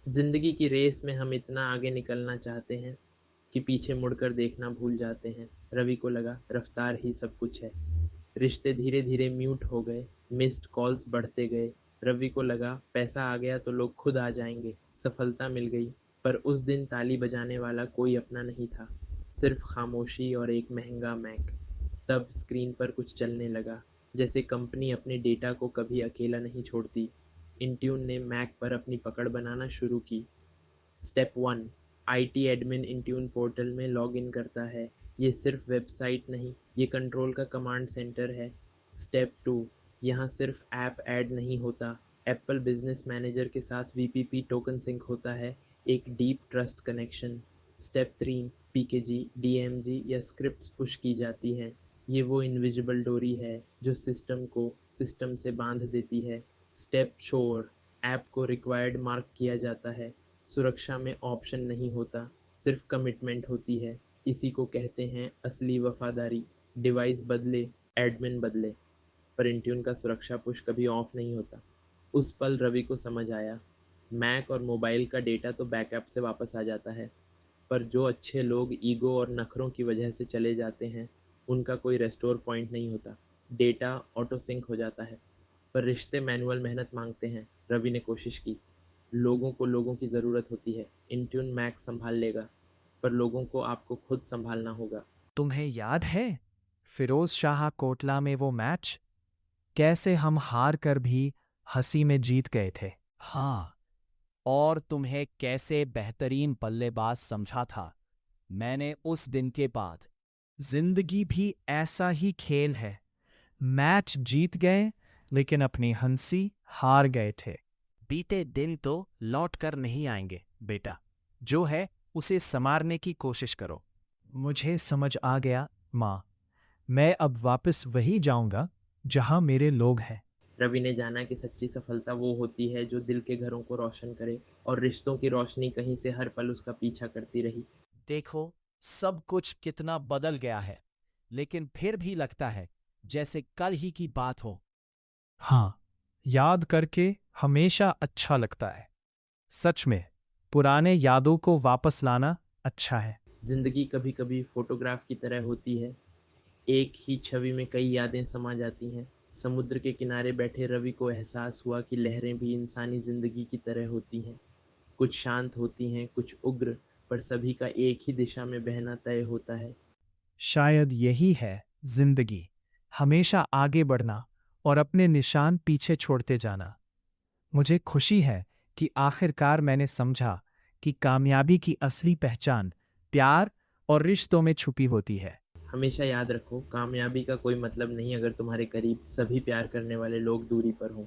जिंदगी की रेस में हम इतना आगे निकलना चाहते हैं कि पीछे मुड़कर देखना भूल जाते हैं। रवि को लगा रफ्तार ही सब कुछ है। रिश्ते धीरे धीरे म्यूट हो गए, मिस्ड कॉल्स बढ़ते गए। रवि को लगा पैसा आ गया तो लोग खुद आ जाएंगे, सफलता मिल गई। पर उस दिन ताली बजाने वाला कोई अपना नहीं था, सिर्फ खामोशी और एक महंगा मैक। तब स्क्रीन पर कुछ चलने लगा, जैसे कंपनी अपने डेटा को कभी अकेला नहीं छोड़ती। इंट्यून ने मैक पर अपनी पकड़ बनाना शुरू की। Step 1, IT admin Intune portal में लॉगिन करता है। ये सिर्फ वेबसाइट नहीं, ये कंट्रोल का कमांड सेंटर है। स्टेप 2, यहाँ सिर्फ ऐप ऐड नहीं होता, एप्पल बिजनेस मैनेजर के साथ वीपीपी टोकन सिंक होता है, एक deep trust connection. Step 3, PKG, DMG या स्क्रिप्ट्स पुश की जाती हैं। ये वो इनविजिबल डोरी है जो सिस्टम को सिस्टम से बांध देती है। स्टेप 4, ऐप को रिक्वायर्ड मार्क किया जाता है। सुरक्षा में ऑप्शन नहीं होता, सिर्फ कमिटमेंट होती है। इसी को कहते हैं असली वफादारी। डिवाइस बदले, एडमिन बदले, पर इंट्यून का सुरक्षा पुश कभी ऑफ नहीं होता। उस पल रवि को समझ आया, मैक और मोबाइल का डेटा तो बैकअप से वापस आ जाता है, पर जो अच्छे लोग ईगो और नखरों की वजह से चले जाते हैं, उनका कोई रेस्टोर पॉइंट नहीं होता। डेटा ऑटो सिंक हो जाता है, पर रिश्ते मैनुअल मेहनत मांगते हैं। रवि ने कोशिश की। लोगों को लोगों की ज़रूरत होती है, इंट्यून मैक संभाल लेगा, पर लोगों को आपको खुद संभालना होगा। तुम्हें याद है फिरोज शाह कोटला में वो मैच? कैसे हम हार कर भी हंसी में जीत गए थे। हाँ, और तुम्हें कैसे बेहतरीन बल्लेबाज समझा था मैंने उस दिन के बाद। जिंदगी भी ऐसा ही खेल है। मैच जीत गए लेकिन अपनी हंसी हार गए थे। बीते दिन तो लौट कर नहीं आएंगे बेटा, जो है उसे संवारने की कोशिश करो। मुझे समझ आ गया माँ। मैं अब वापस वही जाऊंगा जहां मेरे लोग हैं। रवि ने जाना कि सच्ची सफलता वो होती है जो दिल के घरों को रोशन करे, और रिश्तों की रोशनी कहीं से हर पल उसका पीछा करती रही। देखो, सब कुछ कितना बदल गया है, लेकिन फिर भी लगता है जैसे कल ही की बात हो। हाँ, याद करके हमेशा अच्छा लगता है। सच में, पुराने यादों को वापस लाना अच्छा है। जिंदगी कभी कभी फोटोग्राफ की तरह होती है, एक ही छवि में कई यादें समा जाती हैं। समुद्र के किनारे बैठे रवि को एहसास हुआ कि लहरें भी इंसानी जिंदगी की तरह होती हैं। कुछ शांत होती हैं, कुछ उग्र, पर सभी का एक ही दिशा में बहना तय होता है। शायद यही है जिंदगी, हमेशा आगे बढ़ना और अपने निशान पीछे छोड़ते जाना। मुझे खुशी है कि आखिरकार मैंने समझा कि कामयाबी की असली पहचान प्यार और रिश्तों में छुपी होती है। हमेशा याद रखो, कामयाबी का कोई मतलब नहीं अगर तुम्हारे करीब सभी प्यार करने वाले लोग दूरी पर हों।